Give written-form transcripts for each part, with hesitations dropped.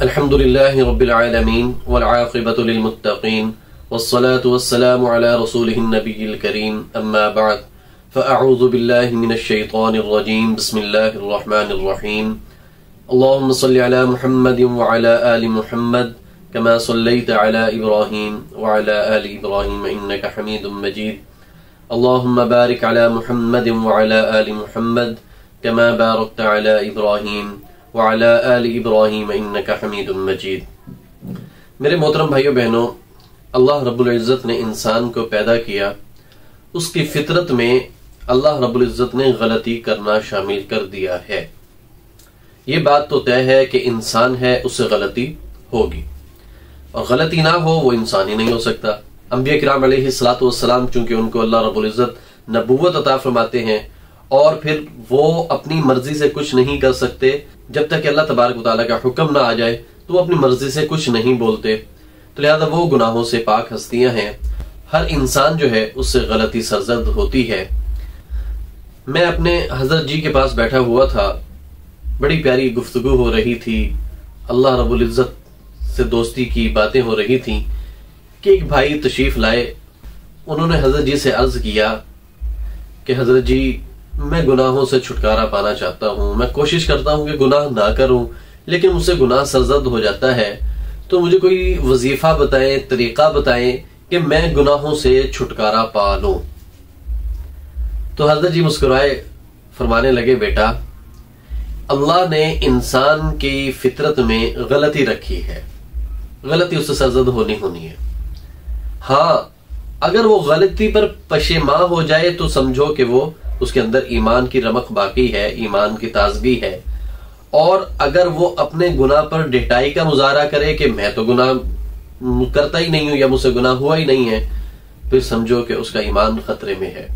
الحمدللہ رب العالمین والعاقبۃ للمتقین والصلاة والسلام علی رسولہ النبی الکریم اما بعد فاعوذ باللہ من الشیطان الرجیم بسم اللہ الرحمن الرحیم اللہم صل علی محمد وعلی آل محمد كما صليت على إبراهيم وعلى آل إبراهيم إنك حميد مجيد اللهم بارك على محمد وعلى آل محمد كما باركت على إبراهيم وعلى آل إبراهيم إنك حميد مجيد۔ میرے محترم بھائیو بہنوں، اللہ رب العزت نے انسان کو پیدا کیا، اس کی فطرت میں اللہ رب العزت نے غلطی کرنا شامل کر دیا ہے۔ یہ بات تو طے ہے کہ انسان ہے، اس سے غلطی ہوگی، اور غلطی نہ ہو وہ انسان ہی نہیں ہو سکتا۔ انبیاء کرام علیہ الصلوۃ والسلام چونکہ ان کو اللہ رب العزت نبوت عطا فرماتے ہیں، اور پھر وہ اپنی مرضی سے کچھ نہیں کر سکتے جب تک کہ اللہ تبارک و تعالیٰ کا حکم نہ آ جائے، تو وہ اپنی مرضی سے کچھ نہیں بولتے، تو لہذا وہ گناہوں سے پاک ہستیاں ہیں۔ ہر انسان جو ہے اس سے غلطی سرزد ہوتی ہے۔ میں اپنے حضرت جی کے پاس بیٹھا ہوا تھا، بڑی پیاری گفتگو ہو رہی تھی، اللہ رب العزت سے دوستی کی باتیں ہو رہی تھیں کہ ایک بھائی تشریف لائے۔ انہوں نے حضرت جی سے عرض کیا کہ حضرت جی میں گناہوں سے چھٹکارا پانا چاہتا ہوں، میں کوشش کرتا ہوں کہ گناہ نہ کروں، لیکن مجھ سے گناہ سرزد ہو جاتا ہے، تو مجھے کوئی وظیفہ بتائیں، طریقہ بتائیں کہ میں گناہوں سے چھٹکارا پا لوں۔ تو حضرت جی مسکرائے، فرمانے لگے بیٹا، اللہ نے انسان کی فطرت میں غلطی رکھی ہے، غلطی اس سے سرزد ہونی ہے۔ ہاں، اگر وہ غلطی پر پشیمان ہو جائے تو سمجھو کہ وہ اس کے اندر ایمان کی رمق باقی ہے، ایمان کی تازگی ہے، اور اگر وہ اپنے گناہ پر ڈٹائی کا مظاہرہ کرے کہ میں تو گناہ کرتا ہی نہیں ہوں یا مجھ سے گناہ ہوا ہی نہیں ہے، پھر سمجھو کہ اس کا ایمان خطرے میں ہے۔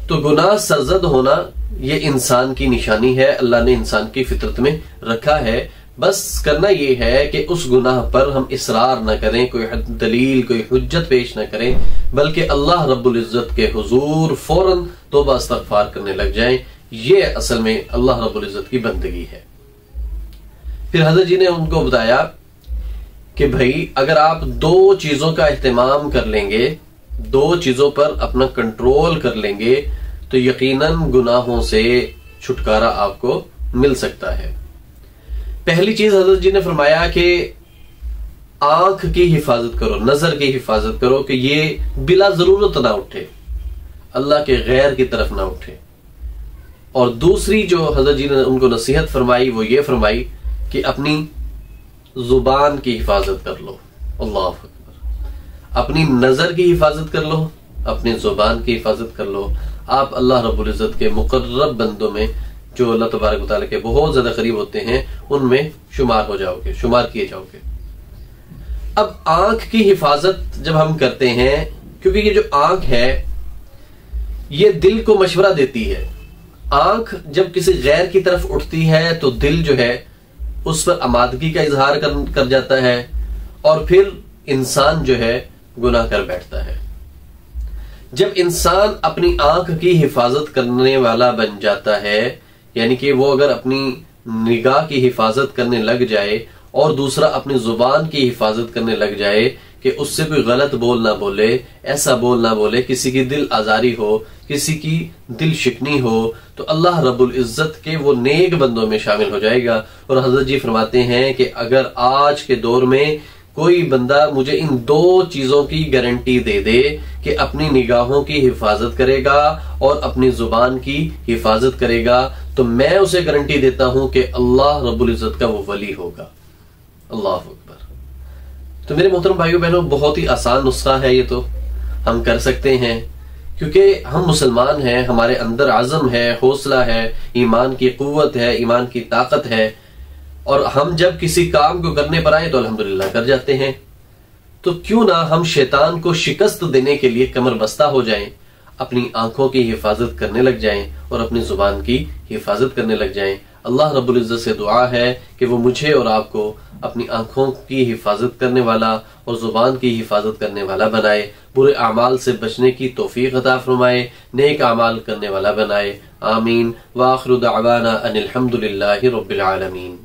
تو گناہ سرزد ہونا یہ انسان کی نشانی ہے، اللہ نے انسان کی فطرت میں رکھا ہے۔ بس کرنا یہ ہے کہ اس گناہ پر ہم اصرار نہ کریں، کوئی دلیل کوئی حجت پیش نہ کریں، بلکہ اللہ رب العزت کے حضور فوراً توبہ استغفار کرنے لگ جائیں۔ یہ اصل میں اللہ رب العزت کی بندگی ہے۔ پھر حضرت جی نے ان کو بتایا کہ بھائی اگر آپ دو چیزوں کا اہتمام کر لیں گے، دو چیزوں پر اپنا کنٹرول کر لیں گے، تو یقیناً گناہوں سے چھٹکارا آپ کو مل سکتا ہے۔ پہلی چیز حضرت جی نے فرمایا کہ آنکھ کی حفاظت کرو، نظر کی حفاظت کرو کہ یہ بلا ضرورت نہ اٹھے، اللہ کے غیر کی طرف نہ اٹھے۔ اور دوسری جو حضرت جی نے ان کو نصیحت فرمائی وہ یہ فرمائی کہ اپنی زبان کی حفاظت کر لو۔ اللہ اکبر، اپنی نظر کی حفاظت کر لو، اپنی زبان کی حفاظت کر لو، آپ اللہ رب العزت کے مقرب بندوں میں جو اللہ تبارک و تعالیٰ کے بہت زیادہ قریب ہوتے ہیں ان میں شمار ہو جاؤ گے، شمار کیے جاؤ گے۔ اب آنکھ کی حفاظت جب ہم کرتے ہیں، کیونکہ یہ جو آنکھ ہے یہ دل کو مشورہ دیتی ہے۔ آنکھ جب کسی غیر کی طرف اٹھتی ہے تو دل جو ہے اس پر آمادگی کا اظہار کر جاتا ہے، اور پھر انسان جو ہے گناہ کر بیٹھتا ہے۔ جب انسان اپنی آنکھ کی حفاظت کرنے والا بن جاتا ہے، یعنی کہ وہ اگر اپنی نگاہ کی حفاظت کرنے لگ جائے اور دوسرا اپنی زبان کی حفاظت کرنے لگ جائے کہ اس سے کوئی غلط بول نہ بولے، ایسا بول نہ بولے، کسی کی دل آزاری ہو، کسی کی دل شکنی ہو، تو اللہ رب العزت کے وہ نیک بندوں میں شامل ہو جائے گا۔ اور حضرت جی فرماتے ہیں کہ اگر آج کے دور میں کوئی بندہ مجھے ان دو چیزوں کی گارنٹی دے دے کہ اپنی نگاہوں کی حفاظت کرے گا اور اپنی زبان کی حفاظت کرے گا، تو میں اسے گارنٹی دیتا ہوں کہ اللہ رب العزت کا وہ ولی ہوگا۔ اللہ اکبر۔ تو میرے محترم بھائیو بہنوں، بہت ہی آسان نسخہ ہے، یہ تو ہم کر سکتے ہیں، کیونکہ ہم مسلمان ہیں، ہمارے اندر عزم ہے، حوصلہ ہے، ایمان کی قوت ہے، ایمان کی طاقت ہے، اور ہم جب کسی کام کو کرنے پر آئے تو الحمدللہ کر جاتے ہیں۔ تو کیوں نہ ہم شیطان کو شکست دینے کے لیے کمر بستہ ہو جائیں، اپنی آنکھوں کی حفاظت کرنے لگ جائیں اور اپنی زبان کی حفاظت کرنے لگ جائیں۔ اللہ رب العزت سے دعا ہے کہ وہ مجھے اور آپ کو اپنی آنکھوں کی حفاظت کرنے والا اور زبان کی حفاظت کرنے والا بنائے، برے اعمال سے بچنے کی توفیق عطا فرمائے، نیک اعمال کرنے والا بنائے۔ آمین۔ وآخر دعوانا ان الحمد للہ رب العالمین۔